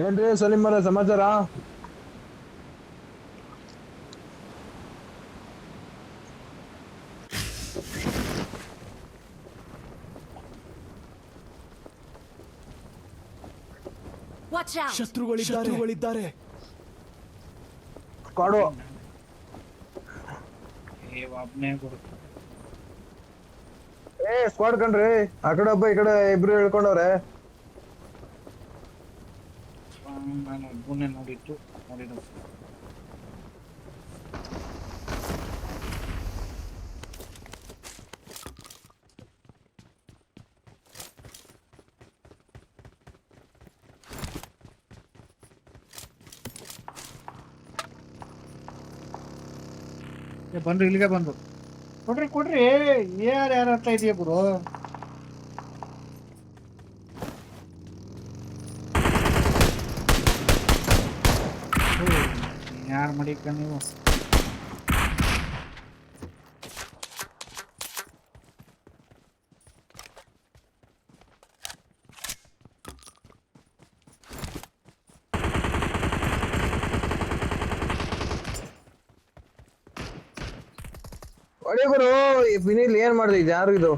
ಏನ್ರಿ ಸಲೀಮ್ ಅವರ ಸಮಾಚಾರ? ಶತ್ರುಗಳಿದ್ದಾರೆ. ಕಾಡು ಸ್ಕ್ವಾಡ್ ಕಣ್ರಿ. ಆ ಕಡೆ ಒಬ್ಬ ಈ ಕಡೆ ಇಬ್ರು ಹೇಳ್ಕೊಂಡವ್ರೆ. ನಾನು ಒಬ್ಬನೇ ನೋಡಿದ್ದು. ಬಂದ್ರು, ಇಲ್ಲಿಗೆ ಬಂದು ಕೊಡ್ರಿ ಯಾರ ಹತ್ರ ಇದೆಯಾ ಗುರು? ಯಾರು ಮಾಡಿಕ ನೀವು? ಒಡೆ ಗುರು, ಈ ಬಿನಿಲ್ ಏನ್ ಮಾಡಿದೆ? ಇದು ಯಾರು ಇದು?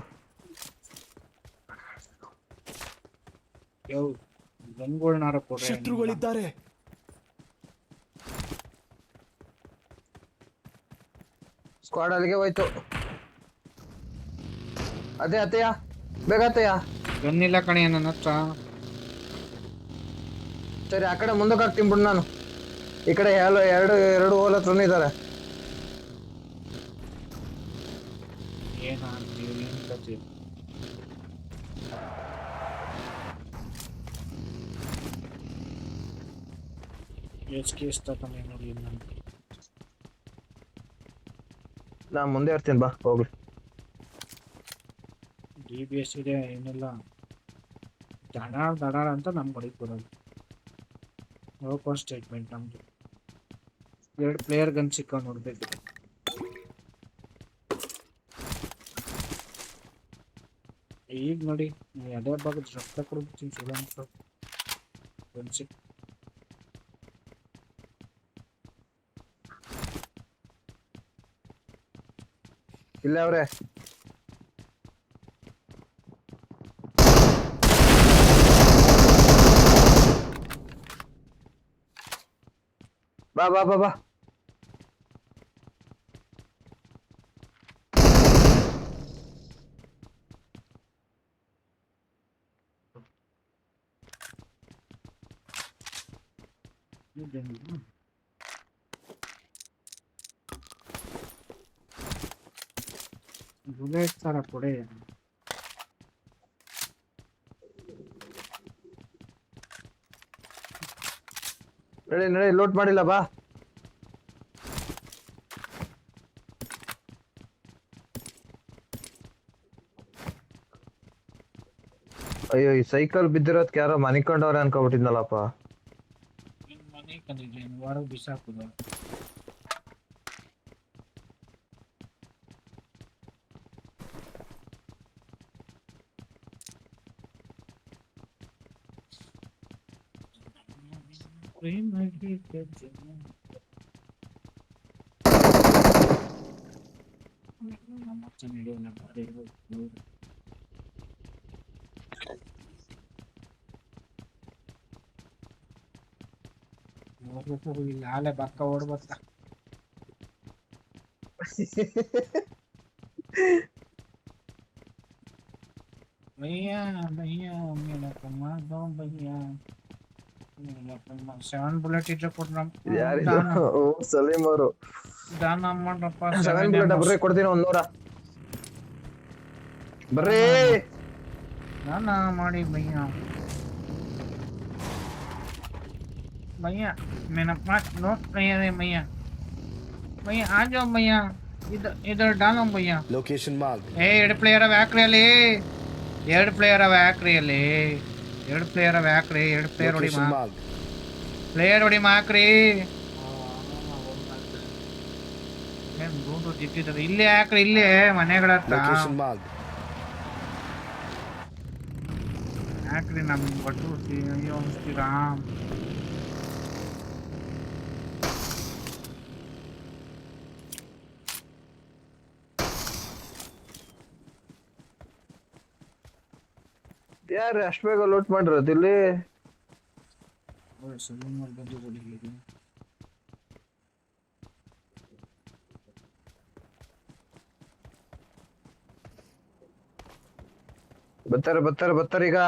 ಗನ್ಗಳನ್ನಾರ ಕೊಡ್ರಿ. ಶತ್ರುಗಳಿದ್ದಾರೆ. ಸ್ಕ್ವಾಡ್ ಅಲ್ಲಿಗೆ ಹೋಯ್ತು. ಅದೇ ಅತ್ತಯ್ಯ, ಬೇಗ ಅತ್ತಯ್ಯ. ಗನ್ನಿಲ್ಲ ಕಣೆ ನನ್ನ ಹತ್ರ. ಸರಿ, ಆ ಕಡೆ ಮುಂದಕ್ಕೆ ಹಾಕ್ತೀನಿ ಬಿಡು ನಾನು. ಈ ಕಡೆ ಎರಡು ಹೋಲ್ ಹತ್ರನೇ ಇದ್ದಾರೆ. ನಾ ಮುಂದೆ ಇರ್ತೀನಿ, ಬಾ ಹೋಗ್ಲಿ. DBS ಇದೆ, ಏನಿಲ್ಲ. ದಡಾರ್ ಅಂತ ನಮ್ಗೆ ಹೊಡಿಕ್ ಬರೋದು. ಓಪನ್ ಸ್ಟೇಟ್ಮೆಂಟ್ ನಮ್ದು. 2 ಪ್ಲೇಯರ್ ಗನ್ ಸಿಕ್ಕ ನೋಡ್ಬೇಕು. ಈಗ ನೋಡಿ, ಅದೇ ಭಾಗದ ರಕ್ತ ಕೊಡ್ಬಿಡ್ತೀನಿ. ಸುಧಾರಿಸ ಗನ್ ಸಿಕ್. ಇಲ್ಲ ಅವ್ರೆ, ಬಾ ಬಾ ಬಾ ಬಾ. ಬುಲೆಟ್ ತರ ಕೊಡೆ. ನಡಿ ಲೋಟ್ ಮಾಡಿಲ್ಲ, ಬಾ. ಅಯ್ಯೋ ಈ ಸೈಕಲ್ ಬಿದ್ದಿರೋದ್ಕೆ ಯಾರೋ ಮನಿಕೊಂಡವ್ರೆ ಅನ್ಕೊಬಿಟ್ಟಿದ್ನಲ್ಲಪ್ಪ. ನಿನ್ ಮನೆ ಕಂದಿದ್ದೀನಿ ಹೊರಗೆ ಬಿಸಾಕುದು. ಇಲ್ಲಿ ಆಲೆ ಬಕ್ಕ ಓಡ್ಬತ್ತ. ಭಯ್ಯ ಭಯ್ಯ ಮೇಲಕ್ಕಮ್ಮ ದೋ ಭಯ್ಯ ಮೇಲಕ್ಕಮ್ಮ 7 ಬುಲೆಟ್ ಇದ್ರೆ ಕೊಟ್ರ ಯಾರಿದು? ಓ ಸಲೀಮ್ ಅವರು. ದಾನ ಮಾಡ್ರಪ್ಪ. 7 ಬುಲೆಟ್ ಬರ್ರಿ ಕೊಡ್ತೀನಿ 100. ಬರ್ರಿ ದಾನ ಮಾಡಿ ಭಯ್ಯ. भैया मैंने पास नोट नहीं है भैया. भैया आ जाओ भैया, इधर इधर डालो भैया. Location mark. ಎರಡು ಪ್ಲೇಯರ್ ಅವ ಹಾಕ್ರಿಯಲ್ಲಿ, ಎರಡು ಪ್ಲೇಯರ್ ಅವ ಹಾಕ್ರಿಯಲ್ಲಿ, ಎರಡು ಪ್ಲೇಯರ್ ಅವ ಹಾಕ್ರಿ, ಎರಡು ಪ್ಲೇಯರ್ ಹೊಡಿ ಮಾ, ಪ್ಲೇಯರ್ ಹೊಡಿ ಮಾಕ್ರಿ. ಏನ್ ರೋಡ್ ಜಿಟ್ಟಿದ್ದಾರೆ ಇಲ್ಲೇ ಹಾಕ್ರಿ, ಇಲ್ಲೇ ಮನೆಗಳ ಹತ್ರ ಲೊಕೇಶನ್ ಮಾರ್ಕ್. ಹಾಕ್ರಿ. ನಮ್ ಬಟ್ಟು ಅಯ್ಯೋ ಶ್ರೀರಾಮ್. ಯಾರು ಅಷ್ಟು ಬೇಗ ಲೋಟ್ ಮಾಡಿರೋದು ಇಲ್ಲಿ? ಬರ್ತಾರೆ ಬರ್ತಾರೆ ಬರ್ತಾರೆ ಈಗ.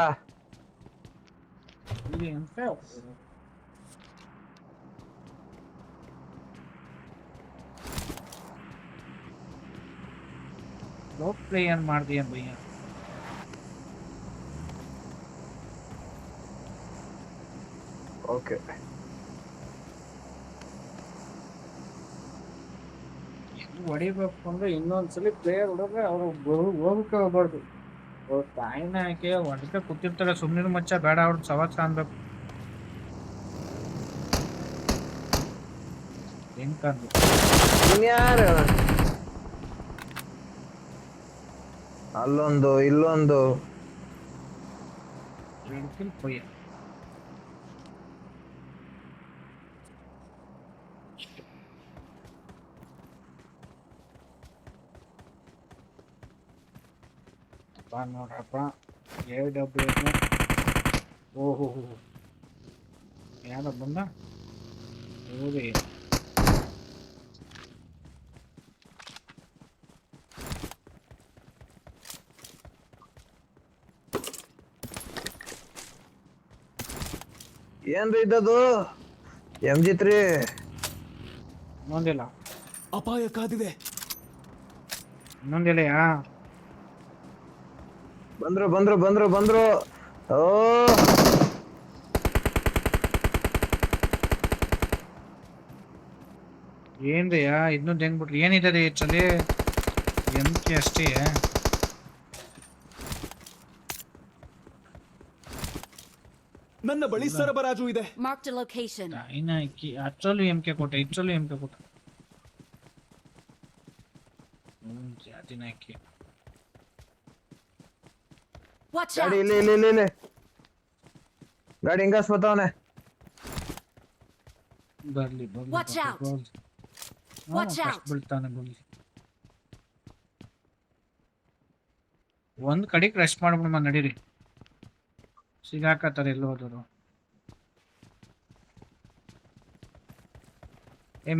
ಲೋಟ್ ಪ್ಲೇಯರ್ ಮಾಡ್ದೀಯ ಭಯ್ಯ. ಓಕೆ ಹೊಡಿಬೇಕು ಅಂದ್ರೆ ಇನ್ನೊಂದ್ಸಲಿ ಪ್ಲೇಯರ್ ಹೊಡೆದ್ರೆ ಅವ್ರು ಹೋಗಕ್ಕೆ ಹೋಗ್ಬಾರ್ದು. ಅವ್ರ ತಾಯಿನ ಯಾಕೆ ಹೊಡೆದ ಕೂತಿರ್ತಾರೆ, ಸುಮ್ಮನೆ ಮಚ್ಚ ಬೇಡ, ಅವ್ರ ಸವಾಸ ಅನ್ಬೇಕು. ಹೆಂಗ್ ಕಂಡು ಇನ್ಯಾರು? ಅಲ್ಲೊಂದು ಇಲ್ಲೊಂದು ಪೊಯ್ಯ. ನೋಡ್ರಪ್ಪ ಎರಡು ಡಬ್ಬಿ. ಓಹೋ ಯಾರ ಬಂದ ಹೋಗಿ. ಏನ್ರಿ ಇದ್ದದು? MG3 ಇನ್ನೊಂದಿಲ್ಲ, ಅಪಾಯ ಕಾದಿದೆ. ಇನ್ನೊಂದಿಲ್ಲಯಾ? ಬಂದ್ರು ಬಂದ್ರು ಬಂದ್ರು ಬಂದ್ರು. ಓ ಏನ್ರಿಯಾ ಇನ್ನೊಂದು ಹೆಂಗ್ ಬಿಟ್ರಿ? ಏನಿದೆ ಹೆಚ್ಚಲ್ಲಿ? ಎಂಕೆ ಅಷ್ಟೇ. ನನ್ನ ಬಳಿ ಸರಬರಾಜು ಇದೆ. Marked a location. ಇನ್ನ ಅಚ್ಚಲ್ಲೂ ಎಂಕೆ ಕೊಟ್ಟೆ, ಇಚ್ಚಲ್ಲೂ ಎಂಕೆ ಕೊಟ್ಟೆ. ಜಾತಿನ ಅಕ್ಕಿ. Watch ಗಾಡಿ out! ಇಲ್ಲಿ ಇಲ್ಲಿ ಇಲ್ಲಿ ಇಲ್ಲಿ ಗಾಡಿ ಹಿಂಗಾಸ್ ಬತ್ತವನೆ. ಬರ್ಲಿ ಬರ್ಲಿ. Watch out! Watch out! ಬೀಳ್ತಾನೆ ಬರ್ಲಿ. ಒಂದ್ ಕಡೆಗೆ ರೆಸ್ಟ್ ಮಾಡ್ಬಿಡಮ್ಮ, ನಡೀರಿ. ಸಿಗಾಕತ್ತಾರೆ ಎಲ್ಲೋ ಹೋದರು.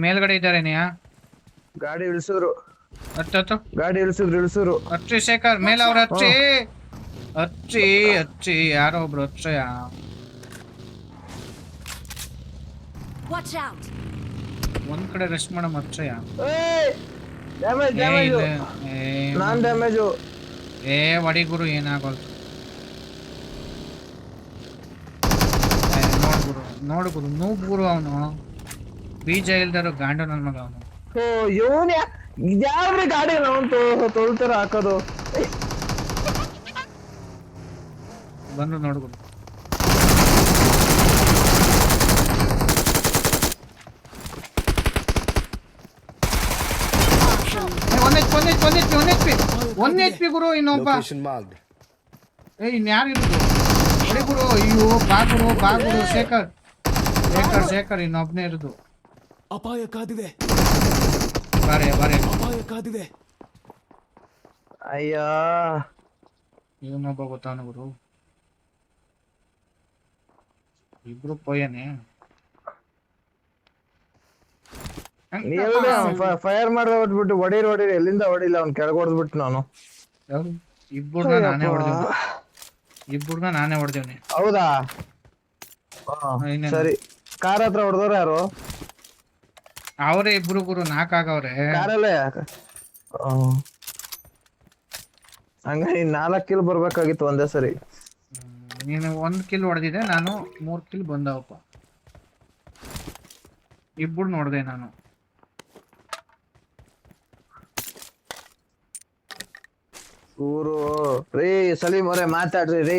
ಮೇಲ್ಗಡೆ ಇದ್ದಾರೆ ನೀಯಾ? ಗಾಡಿ ಇಳಿಸಿದ್ರು, ಹತ್ತು ಗಾಡಿ ಇಳಿಸಿದ್ರು. ಹಚ್ಚಿ ಶೇಖರ್ ಮೇಲೆ ಅವ್ರ ಹಚ್ಚಿ ಹಚ್ಚಿ ಹಚ್ಚಿ ಯಾರೋ ಒಬ್ರು ಹಚ್ಚಯ್ಯ. Watch out! ಒಂದ್ ಕಡೆ ರೆಸ್ಟ್ ಮಾಡಮ್ಮ ಹಚ್ಚಯ್ಯ. ಡ್ಯಾಮೇಜ್ ಡ್ಯಾಮೇಜ್, ನಾನ್ ಡ್ಯಾಮೇಜು. ಹೊಡಿ ಗುರು, ಏನಾಗೋಲ್. ನೋಡು ಗುರು, ನೂಬ್ ಗುರು ಅವನು. ಬೀಜ ಇಲ್ದಾರು ಗಾಂಡು ನನ್ ಮಗ ಅವನು. ಓ ಇವನ್ ಯಾವ್ರಿ ಗಾಡಿ ನಾವು ತೊಳ್ತಾರ ಹಾಕೋದು? ಬಂದು ನೋಡ್ಬೋದು. ಒಂದ್ ಎಚ್ ಪಿ ಗುರು. ಇನ್ನೊಬ್ಬ ಇನ್ಯಾರು ಇರುದು ನೋಡಿ ಗುರು. ಅಯ್ಯೋ ಬಾಗುರು ಶೇಖರ್ ಇನ್ನೊಬ್ನೇ ಇರುದು. ಅಪಾಯ ಕಾದಿದೆ. ಬಾರೆ ಅಪಾಯ ಕಾದಿದೆ. ಅಯ್ಯ ಇವನೊಬ್ಬ ಗೊತ್ತಾನ ಗುರು. ಇಬ್ರು ಪೋಯನೆ. ಫೈರ್ ಮಾಡಿ ಹೊಡ್ಬಿಟ್ಟು ಹೊಡೀರಿ ಎಲ್ಲಿಂದ ಹೊಡಿಲ್ಲ ಅವ್ನು ಕೆಳಗೆ ಹೊಡೆದ್ಬಿಟ್ಟು ನಾನು. ಇಬ್ಬರನ್ನ ನಾನೇ ಹೊಡೆದೇವ್ನಿ. ಹೌದಾ ಸರಿ. ಕಾರ್ ಹತ್ರ ಹೊಡೆದವ್ರ ಯಾರು? ಅವರೇ ಇಬ್ರು ಗುರು. 4 ಆಗವ್ರೆ ಕಾರಲ್ಲೇ. ಹಂಗ 4 ಕಿಲ್ ಬರ್ಬೇಕಾಗಿತ್ತು ಒಂದೇ ಸರಿ. ನೀನು 1 ಕಿಲ್ ಹೊಡೆದಿದೆ, ನಾನು 3 ಕಿಲ್ ಬಂದವಪ್ಪ. ಇಬ್ರು ನೋಡ್ದೆ ನಾನು. ಊರು ರೀ ಸಲೀಮ್ ಅವರೇ ಮಾತಾಡ್ರಿ ರೀ.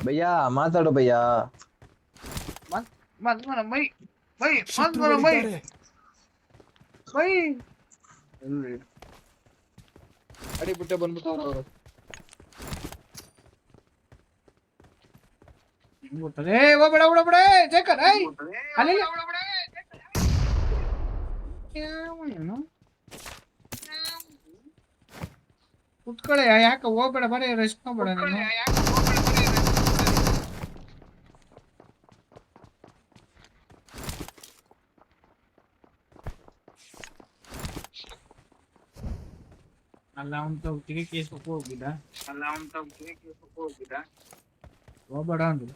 ಭಯ್ಯಾ ಮಾತಾಡು ಭಯ್ಯಾ. ಅಡಿ ಬಿಟ್ಟೆ ಬಂದ್ಬಿಟ್ಟು ಅವರು ಕುತ್ಕೊಳ್ಳೆ. ಯಾಕ ಹೋಗ್ಬೇಡ, ಬರೀ ರೆಸ್ಟ್ ಮಾಡ್ಬೇಡ ನೀನು. ಅಲ್ಲ ಅವನ್ ತಗ್ಗಿಗೆ ಕೇಸಕ್ಕೆ ಹೋಗಿದ್ದ. ಹೋಗ್ಬೇಡ ಅಂದ್ರು.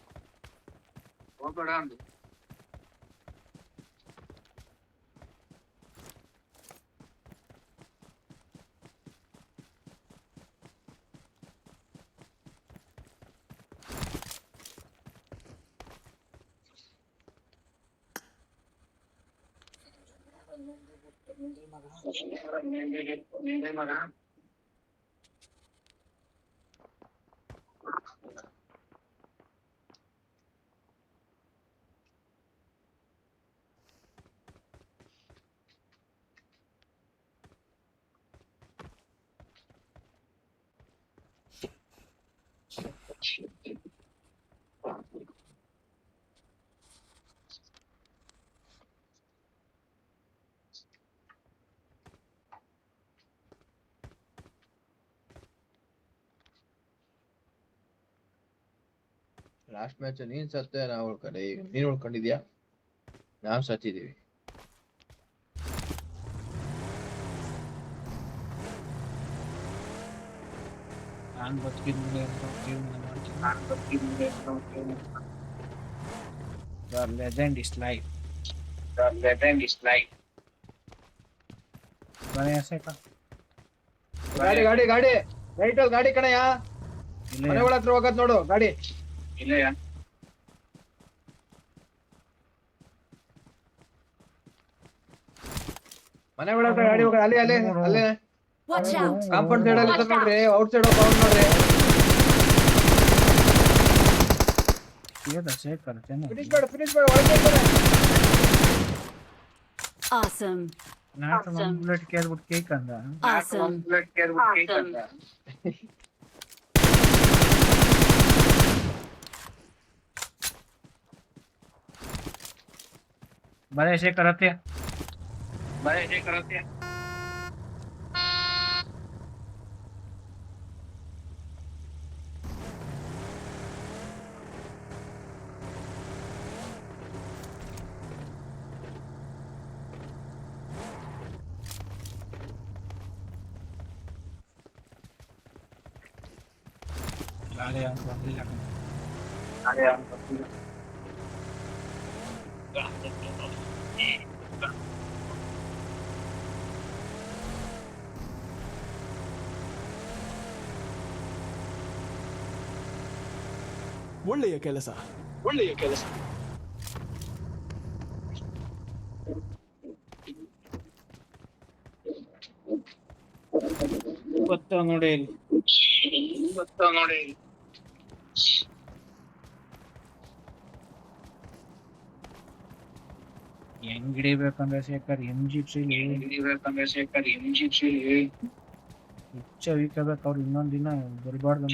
ಲಾಸ್ಟ್ ಮ್ಯಾಚ್ ನೀನ್ ಸತ್ತೆ ನಾವು ಉಳ್ಕೊಂಡೆ. ಈಗ ನೀನ್ ಉಳ್ಕೊಂಡಿದ್ಯಾ, ನಾವ್ ಸತ್ತಿದೀವಿ. ನಾನು ಬದುಕಿದ್ಮೇಲೆ The legend is life. ಬರೀ ಅಸೇಕ ಗಾಡಿ ರೈಟ್ ಅಲ್ಲಿ ಗಾಡಿ ಕಣಯ್ಯ. ಮನೆ ಒಳ ಹತ್ರ ಹೋಗದ್ ನೋಡು ಗಾಡಿ. ಮನೆ ಒಳ ಹತ್ರ ಗಾಡಿ ಹೋಗ. ಅಲ್ಲೇ Watch out! ಕಾಂಪೌಂಡ್ ಸೈಡ್ ಅಲ್ಲಿ ನೋಡ್ರಿ. ಔಟ್ ಸೈಡ್ ಹೋಗಿ ನೋಡ್ರಿ. ಫಿನಿಶ್ ಮಾಡು ಒಳಗೆ ಇರ್ತಾರೆ. Awesome! ನಾಟು ಬುಲೆಟ್ ಕೇಳ್ಬಿಟ್ಟು ಕೇಕ್ ಅಂದ. Awesome! बड़े ऐसे करते ಒಳ್ಳೆಯ ಕೆಲಸ. ಬರ್ತಾವ ನೋಡಿ ಇಲ್ಲಿ. ಹೆಂಗ್ ಹಿಡಿಬೇಕಂದ್ರೆ ಶೇಖರ್ ಹುಚ್ಚ ವೀಕಬೇಕು ಅವ್ರು ಇನ್ನೊಂದ್ ದಿನ ಬರ್ಬಾರ್ದು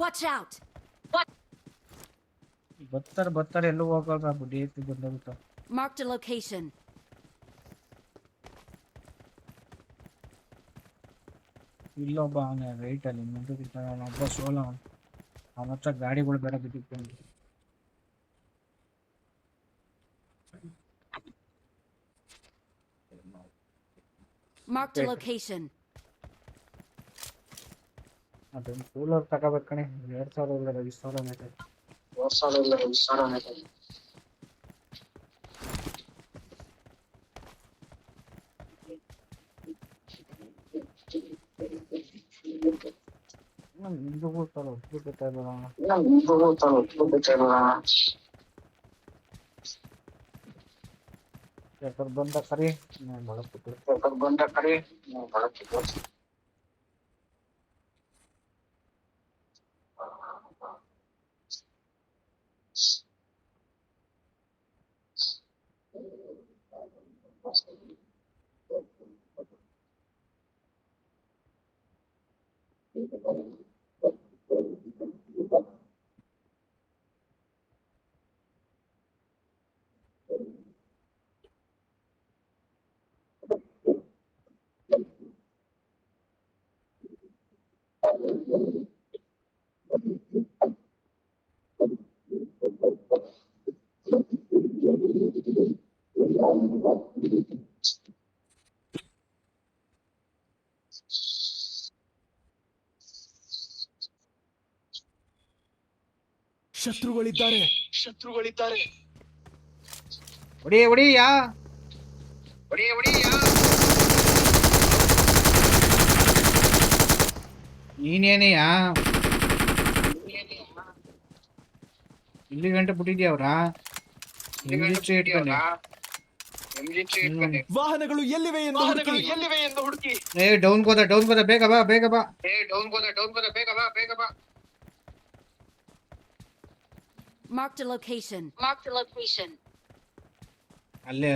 Watch out! ಬರ್ತಾರೆ ಎಲ್ಲೂ ಹೋಗಲ್ಲ ಬುಡ್ಡಿ ಐತಿ ಬಂದಾಗುತ್ತ. Marked a location. ಇಲ್ಲೊಬ್ಬ ಅವನ ರೈಟ್ ಅಲ್ಲಿ ಮುಂದಕ್ಕಿರ್ತಾನೆ, ಅವನೊಬ್ಬ ಸೋಲ. ಅವನ ಹತ್ರ ಗಾಡಿಗಳು ಬೇರೆ ಬಿದ್ದಿತ್ತು. Marked a location. ಅದೊಂದು ಕೂಲರ್ ತಗೋಬೇಕು ಕಣೆ, 2000 ಬಂದ ಕರಿ ಶತ್ರುಗಳಿದ್ದಾರೆ. ಹೊಡಿಯಾ ನೀನೇನೆಯಾ ಇಲ್ಲಿ ಗಂಟೆ ಬಿಟ್ಟಿದ್ಯಾ ಅವ್ರ ವಾಹನಗಳು ಎಲ್ಲಿವೆ ಎಂದು ಹುಡುಕಿ. ಡೌನ್ ಹೋದ ಬೇಗ ಬಾ Marked a location. ಅಲ್ಲೇ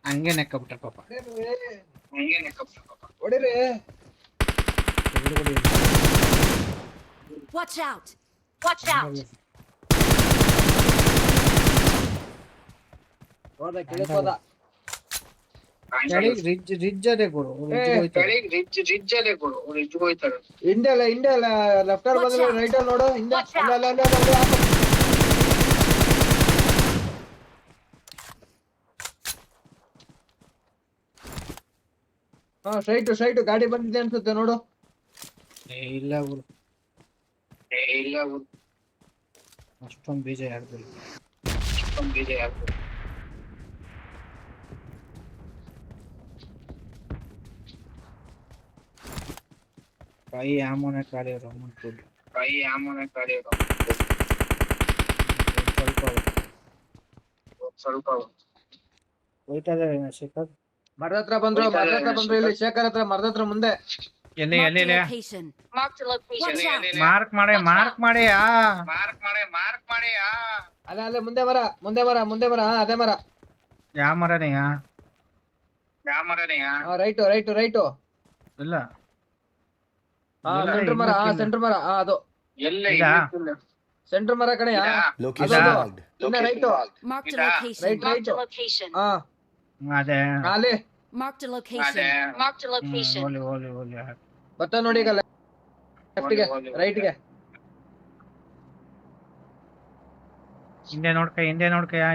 ಹಂಗೆ ನೆಕ್ಕಬಿಟ್ಟ ಪಾಪ. ಹೊಡಿರಿ. Watch out! ಹೋದ ಕೆಳಗೆ ಹೋದ. ರಿಜ್ ಅದೇ ಕೊಡು ಹಿಂದೆ ಅಲ್ಲ ಲೆಫ್ಟ್ ಅಲ್ಲಿ ಬಂದ್ರೆ ರೈಟ್ ಅಲ್ಲಿ ನೋಡು. ಹಿಂದೆ ಅಲ್ಲ ಸ್ಟ್ರೈಟ್ ಗಾಡಿ ಬಂದಿದೆ ಅನ್ಸುತ್ತೆ ನೋಡು. ಇಲ್ಲ ಅಷ್ಟೊಂದು ಬೀಜ ಯಾರ್ದು ಕೈ ಆಮೋನೆ ಕಾಡಿರೋ ಸ್ವಲ್ಪ ಹೋಯ್ತದೆ ಶೇಖರ್. ಮರದ ಹತ್ರ ಬಂದ್ರು ಇಲ್ಲಿ ಶೇಖರ್ ಹತ್ರ ಮರದ ಹತ್ರ ಮುಂದೆ. ಎಲ್ಲಿ Location. Marked a location. Watch out! Mark ಮಾಡಿ ಅಲ್ಲೇ ಮುಂದೆ ಮರ ಅದೇ ಮರ. ಯಾವ ಮರನೆಯಾ? ರೈಟು ಇಲ್ಲ ಸೆಂಟರ್ ಮರ ಅದು ಸೆಂಟರ್ ಮರ ಕಡೆಯಾ. Right Marked a location. Right ಅದೇ ಅಲ್ಲಿ Marked a location. ಹೋಲಿ ಬತ್ತ ನೋಡಿ ಈಗ ಲೆಫ್ಟ್ಗೆ ರೈಟ್ಗೆ. ಹಿಂದೆ ನೋಡ್ಕಯ್ಯ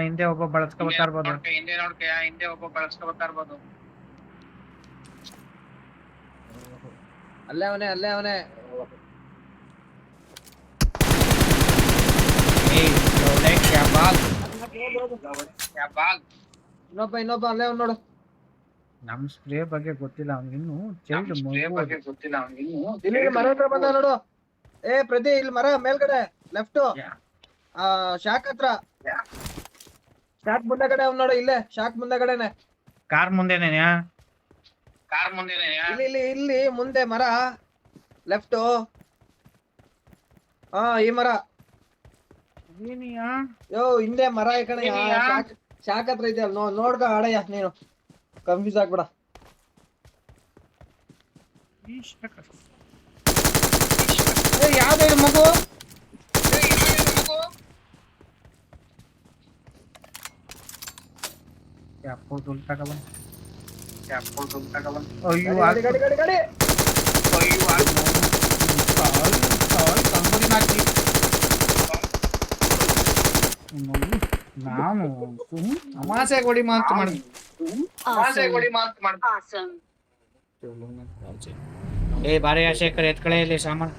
ಹಿಂದೆ ಒಬ್ಬ ಬಳಸ್ಕೊ ಬರ್ತಾ ಇರ್ಬೋದು. ಅಲ್ಲೇ ಅವನೇ ಇನ್ನೊಬ್ಬ ಅಲ್ಲೇ ಅವ್ನ್ ನೋಡು. ನಮ್ ಸ್ಪ್ರೇ ಬಗ್ಗೆ ಗೊತ್ತಿಲ್ಲ ಅವ್ನಿಗೆ ಇನ್ನು ಚೈಲ್ಡ್ ಇಲ್ಲಿ ಮರ ಹತ್ರ ಬಂದ ನೋಡು. ಏ ಪ್ರತಿ ಇಲ್ಲಿ ಮರ ಮೇಲ್ಗಡೆ ಲೆಫ್ಟ್ ಶಾಕ್ ಹತ್ರ. ಶಾಕ್ ಮುಂದಗಡೆ ಅವ್ನ್ ನೋಡು, ಇಲ್ಲೇ ಶಾಕ್ ಮುಂದಗಡೆನೆ. ಕಾರ್ ಮುಂದೆನೆ ಇಲ್ಲಿ ಮುಂದೆ ಮರ ಲೆಫ್ಟ್. ಈ ಮರ ಯೋ ಹಿಂದೆ ಮರ ಈ ಕಡೆ ಶಾಕ್ ಹತ್ರ ಇದೆ. ನೋಡ್ಕ ಆಡಯ್ಯ ನೀನು, ಕನ್ಫ್ಯೂಸ್ ಆಗ್ಬೇಡ. ಯಾವ್ದು ಮಗು ಅಯ್ಯೋ ಗಾಡಿ ನಾನು ಅಮಾಸೆ ಕೊಡಿ ಮಾತು ಮಾಡಿ. Awesome. ಏ ಬಾರೆ ಶೇಖರ್ ಎತ್ಕಳೆ ಇಲ್ಲಿ ಸಾಮಾನ್.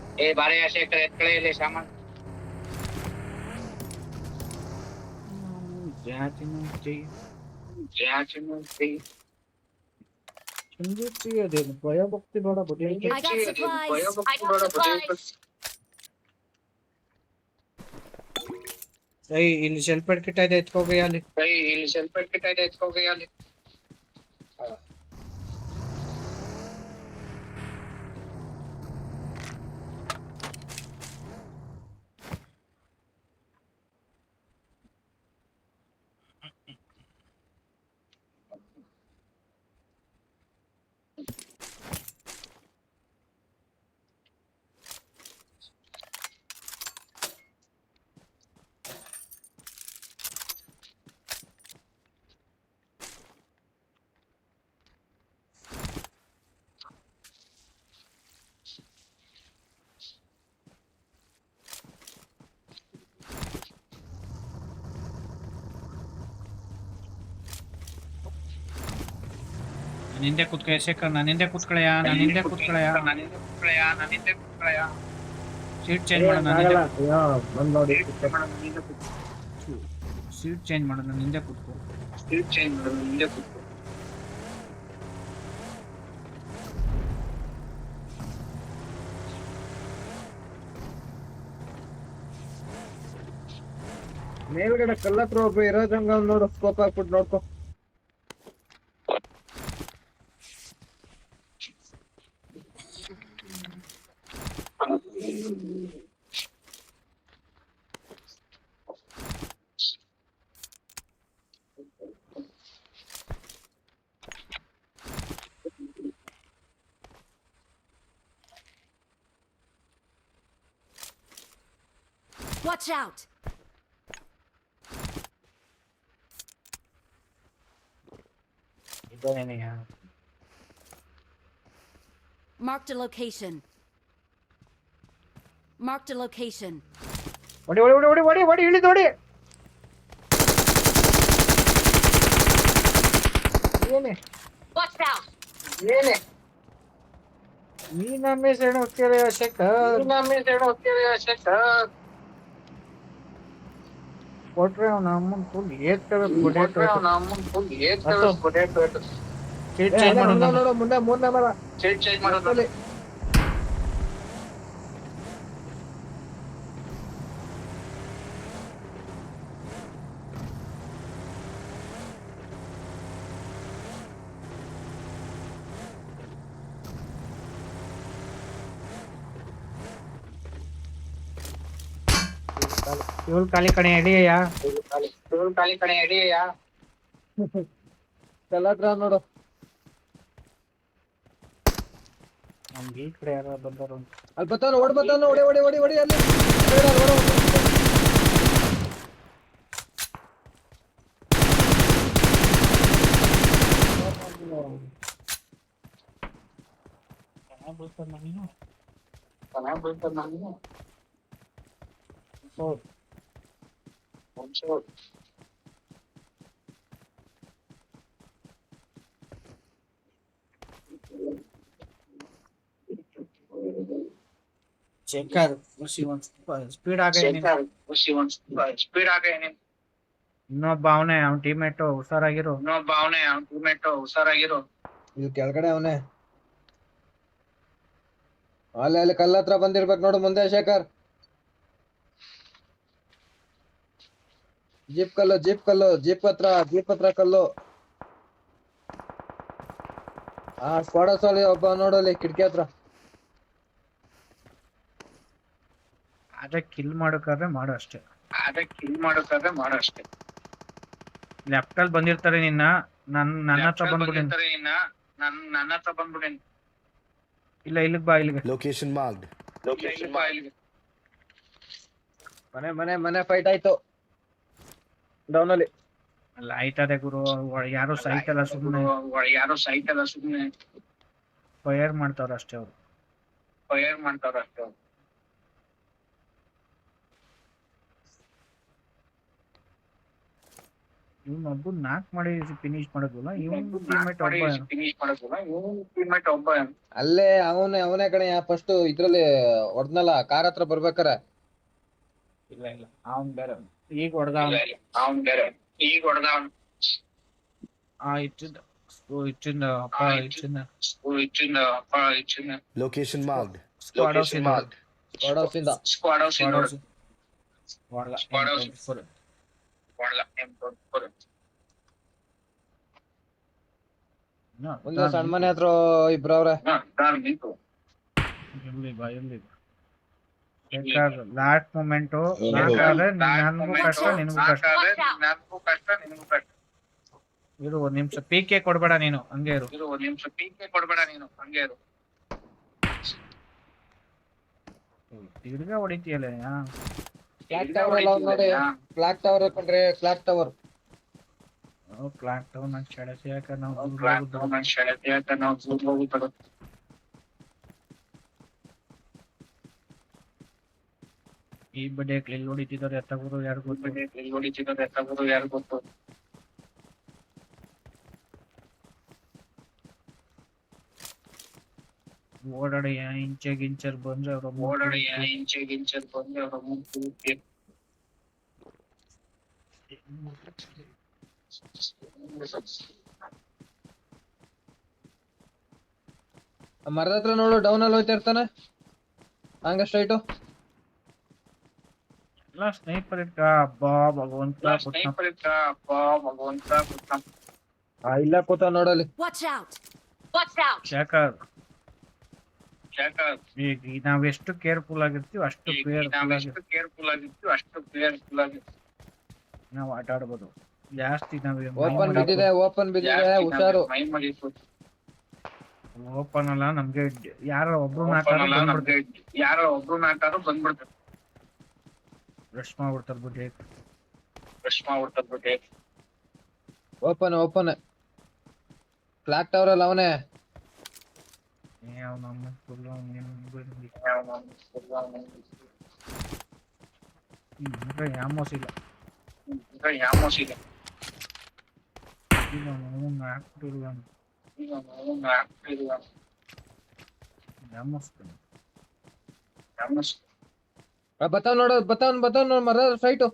ಅದೇನು ಭಯ ಭಕ್ತಿ ಬೇಡ ಬುದ್ಧಿ. I got supplies. ಇಲ್ಲಿ ಶೆಲ್ಫ್ ಕಿಟ್ ಇದೆ, ಎತ್ಕೋಗಿ ಅಲ್ಲಿ. ನಿಂದೆ ಕೂತ್ಕೊಳ್ಳ ಶೇಖರ್, ನಾನು ಹಿಂದೆ ಕೂತ್ಕೊಳ್ಳಯ್ಯ, ನಾನು ಹಿಂದೆ ಕೂತ್ಕೊಳ್ಳಯ್ಯ. ಸೀಟ್ ಚೇಂಜ್ ಮಾಡೋಣ, ಸೀಟ್ ಚೇಂಜ್ ಮಾಡೋಣ, ನಿಂದೆ ಕೂತ್ಕೊ. ಮೇಲ್ಗಡೆ ಕಲ್ಲತ್ರ ಒಬ್ಬ ಇರೋದಂಗ ನೋಡು, ಸ್ಕೋಪ್ ಹಾಕ್ಬಿಟ್ಟು ನೋಡ್ಕೊ. Watch out. Marked a location. Marked a location. ಓಡಿ ಇಳಿದು ಓಡಿ. Watch out. ನೀನಮ್ಮೆ ಸೇಣ ಹೋಗ್ತೀರ ಶೇಖರ್, ಕೊಟ್ರೆ ಅವ್ನ ಅಮ್ಮನ್ ಫುಲ್ ಏತ್ಕಬೇಕು. ಸೀಟ್ ಚೇಂಜ್ ಮಾಡೋಣ. ನೋಡು ಮುಂದೆ ಮೂರನೇ ಮರ. ಇವ್ಳು ಖಾಲಿ ಕಣೆ ಹಿಡಿಯ. ಕಲ್ಲತ್ರ ನೋಡು. ನಮ್ಗೆ ಈ ಕಡೆ ಯಾರು ಬಂದರು ಅಲ್ಲಿ ಬರ್ತಾನ, ಓಡಿ ಅಲ್ಲಿ. ಶೇಖರ್ ಸ್ಪೀಡ್ ಆಗ ಇನ್ನೊಬ್ಬ ಅವನೇ ಅವ್ನ ಟೀಮೇಟ್ ಹುಷಾರಾಗಿರು. ಇಲ್ಲಿ ಕೆಳಗಡೆ ಅವನೇ. ಅಲ್ಲಿ ಕಲ್ಲ ಹತ್ರ ಬಂದಿರ್ಬೇಕು ನೋಡು ಮುಂದೆ ಶೇಖರ್. ಜೀಪ್ ಹತ್ರ ಕಲ್ಲು. ಸ್ಕ್ವಾಡರ್ಸ್ ಒಬ್ಬ ನೋಡಲ್ಲಿ ಕಿಟಕಿ ಹತ್ರ. ಅದೇ ಕಿಲ್ ಮಾಡೋಕಾದ್ರೆ ಮಾಡು ಅಷ್ಟೇ. ಲೆಫ್ಟ್ ಅಲ್ಲಿ ಬಂದಿರ್ತಾರೆ ನನ್ನ ಹತ್ರ ಬಂದ್ಬಿಡಿ. ಇಲ್ಲ ಇಲ್ಲಿಗೆ ಬಾ ಇಲ್ಲಿಗೆ. Location marked. ಮನೆ ಫೈಟ್ ಆಯ್ತು ಡೌನ್ ಅಲ್ಲಿ. ಅಲ್ಲ ಆಯ್ತದೆ ಗುರು, ಯಾರು ಸಾಯ್ತಲ್ಲ ಸುಮ್ಮನೆ ಫೈರ್ ಮಾಡ್ತಾವ್ರ ಅಷ್ಟೇ ಅವ್ರು. ಇವ್ನೊಬ್ಬ ನಾಕ್ ಮಾಡಿ ಫಿನಿಶ್ ಮಾಡೋದಲ್ಲ, ಇವನ್ ಟೀಮೇಟ್ ಒಬ್ಬ. ಅಲ್ಲೇ ಅವನೇ ಕಣೆ ಫಸ್ಟ್ ಇದ್ರಲ್ಲಿ ಹೊಡ್ದ್ನಲ್ಲ ಕಾರ್ ಹತ್ರ ಬರ್ಬೇಕಾರ. ಇಲ್ಲ ಅವನ್ ಬೇರೆ. ಈಗ ಹೊಡೆದ ಇಚ್ಚಿಂದ Location marked. ಸ್ಕ್ವಾಡ್ ಹೌಸ್ ಇಂದ ಮುಂದೆ ಸಣ್ಣ ಮನೆ ಹತ್ರ ಇಬ್ರವ್ರೆ. ಲಾಸ್ಟ್ ಮೂಮೆಂಟ್ ನನಗೂ ಕಷ್ಟ ನಿನಗೂ ಕಷ್ಟ. ಇರು ಒಂದ್ ನಿಮಿಷ, ಪೀಕೆ ಕೊಡ್ಬೇಡ ನೀನು, ಹಂಗೆ ಇರು. ತಿರ್ಗಾ ಹೊಡಿತೀಯಲ್ಲ. ಕ್ಲಾಕ್ ಟವರ್ ಕಂಡ್ರೆ ಕ್ಲಾಕ್ ಟವರ್ ನಂಗೆ ಚಡಸಿ ಯಾಕ ನಾವು ಈ ಬಡ್ಡೆ ಎಲ್ಲಿ ಹೊಡಿತಿದ್ದಾರೆ ಎತ್ತಾಗೋರು ಯಾರು ಗೊತ್ತು. ಓಡಾಡಿ ಇಂಚೆ ಗಿಂಚರ್ ಬಂದ್ರೆ ಅವ್ರ ಮರದ ಹತ್ರ ನೋಡು, ಡೌನ್ ಅಲ್ಲಿ ಹೋಯ್ತಾ ಇರ್ತಾನೆ ಹಂಗ ಸ್ಟ್ರೈಟು. ಎಲ್ಲ ಸ್ನೈಪರ್ ಭಗವಂತ ಇಲ್ಲ ಕೂತ ನೋಡಲ್ಲಿ. Watch out! ಶೇಖರ್, ಈಗ ನಾವ್ ಎಷ್ಟು ಕೇರ್ಫುಲ್ ಆಗಿರ್ತೀವಿ ಅಷ್ಟು ನಾವು ಆಟ ಆಡ್ಬೋದು ಜಾಸ್ತಿ. ಓಪನ್ ಬಿದ್ದಿದೆ ಹುಷಾರು. ಓಪನ್ ಅಲ್ಲ, ನಮ್ಗೆ ಯಾರೋ ಒಬ್ರು ನಾಟಾರು ಬಂದ್ಬಿಡ್ತಾರೆ, ರಶ್ ಮಾಡ್ಬಿಡ್ತಾರ ಬಿಡಿ. ಓಪನ್ ಕ್ಲಾಕ್ ಟವರ್ ಅಲ್ಲ ಅವನೇ. ಯಾಮೋಸ್ ಇಲ್ಲ. ಬತ್ತಾವ್ ನೋಡು ಮರ ಫೈಟು.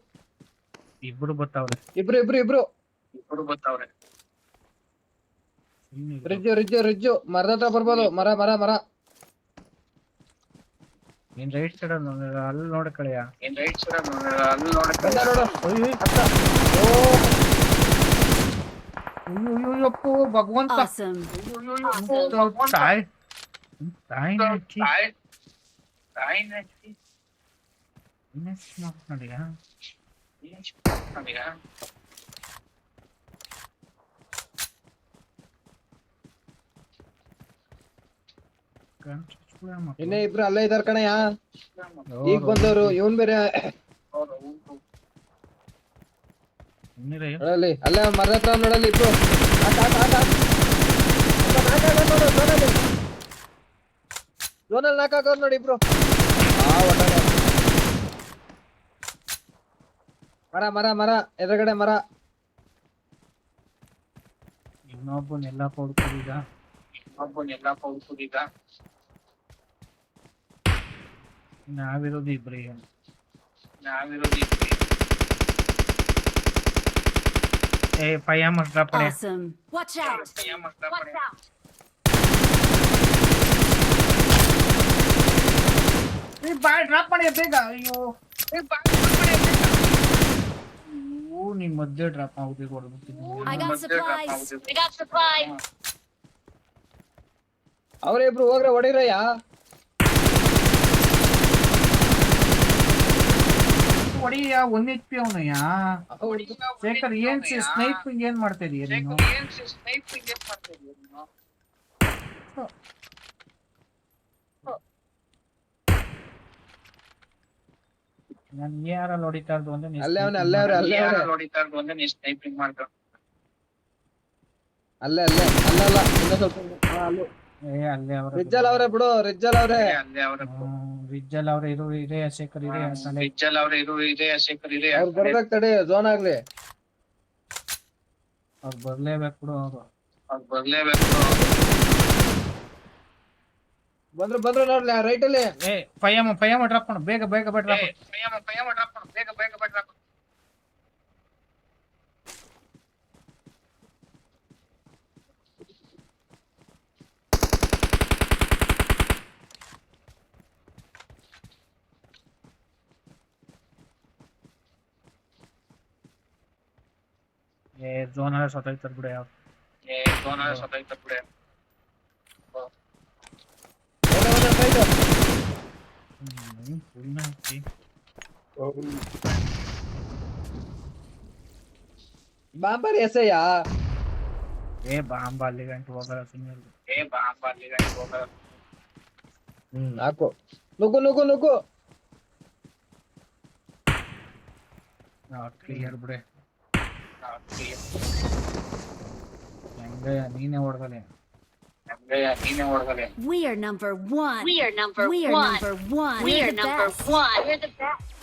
ಇಬ್ರು ಬತ್ತಾವ್ರೆ. ಇಬ್ರು ರಿಜ್ಜು ಮರದ ಹತ್ರ ಬರ್ಬೋದು. ಮರ ನೀನ್ ರೈಟ್ ಸೈಡ್ ಅಲ್ಲಿ ನೋಡ ಕಳೆಯ. ಅಯ್ಯೋ ಭಗವಂತ. Awesome. ಇನ್ನೇ ಇಬ್ರು ಅಲ್ಲೇ ಇದಾರ ಕಣಯ್ಯ, ಈಗ ಬಂದವರು. ಇವನ್ ಬೇರೆ ಅಲ್ಲೇ ಮರದ ಹತ್ರ ನೋಡಲ್ಲಿ ಇಬ್ರು. ಜೋನಲ್ಲಿ ನಾಕಾಕವ್ರು ನೋಡಿ ಇಬ್ರು. ಮರ ಎದುರುಗಡೆ ಮರ. ಇನ್ನೊಬ್ಬನೆಲ್ಲ ಕೊಡ್ಕೊಡಿದ. ನಾವಿರೋದು ಇಬ್ರಿ. ಏ ಪೈಯಾಮ ಡ್ರಾಪ್ ಮಾಡಿ Awesome. Watch out. Watch out. ಏ ಬಾಯ್ ಡ್ರಾಪ್ ಮಾಡಿ ಬೇಗ ಅಯ್ಯೋ ಓ ನೀ ಮಧ್ಯೆ ಡ್ರಾಪ್ ಆಗುತ್ತೆ I got supplies. I got supplies. ಅವ್ರೆ ಇಬ್ರು ಹೋಗ್ರೆ ಹೊಡಿರಯ್ಯ. ಹೊಡಿಯ 1 HP ಅವನಯ್ಯ. ಶೇಖರ್ ಏನ್ ಸ್ನೈಪಿಂಗ್ ಏನ್ ಮಾಡ್ತಾ ಇದೀಯ ನೀನು? ನಾನು ಯಾರಲ್ಲಿ ಹೊಡಿತಾ ಇರೋದು ಅಂದ್ರೆ ನೀನು ಅಲ್ಲೇ ಅವ್ರೆ ಅಲ್ಲೇ ಅಲ್ಲಲ್ಲ ಇನ್ನೂ ಸ್ವಲ್ಪ ಅಲ್ಲೂ ಏ ಅಲ್ಲೇ ಅವರ ರಿಜ್ಜಲ್ ಅವ್ರೆ ಬಿಡು ರಿಜ್ಜಲ್ ಅವ್ರೆ. ವಿಜ್ಜಲ್ ಅವ್ರ ಇದೆ ಶೇಖರ್ ಇದೆ ಅವ್ರು ಬರ್ಬೇಕು ತಡಿ ಝೋನ್ ಆಗ್ಲಿ. ಅವ್ರು ಬರ್ಲೇಬೇಕು ಬಿಡು ಅವರು ಬಂದ್ರು ನೋಡ್ಲಿ ರೈಟ್ ಅಲ್ಲಿ. ಏ ಪೈಯಮ್ಮ ಡ್ರಾಪ್ ಮಾಡು ಬೇಗ ಡ್ರಾಪ್ ಏ ಝೋನ್ ಅಲ್ಲ ಸತ್ತೈತರ್ ಬಿಡ ಯಾವ ಬಾಂಬರ್ ಎಸೆಯ ಏ ಬಾಂಬ ಅಲ್ಲಿ ಗಂಟು ಹೋಗಲ್ಲ ಸುಮ್ಮನೆ ಹಾಕು ನುಗ್ಗು ಕ್ಲಿಯರ್ ಬಿಡೆ ಹೆಂಗ ನೀನೇ ಹೊಡ್ದಲೆ We are number one. We are number one. We are number one. We're the best. We're the best.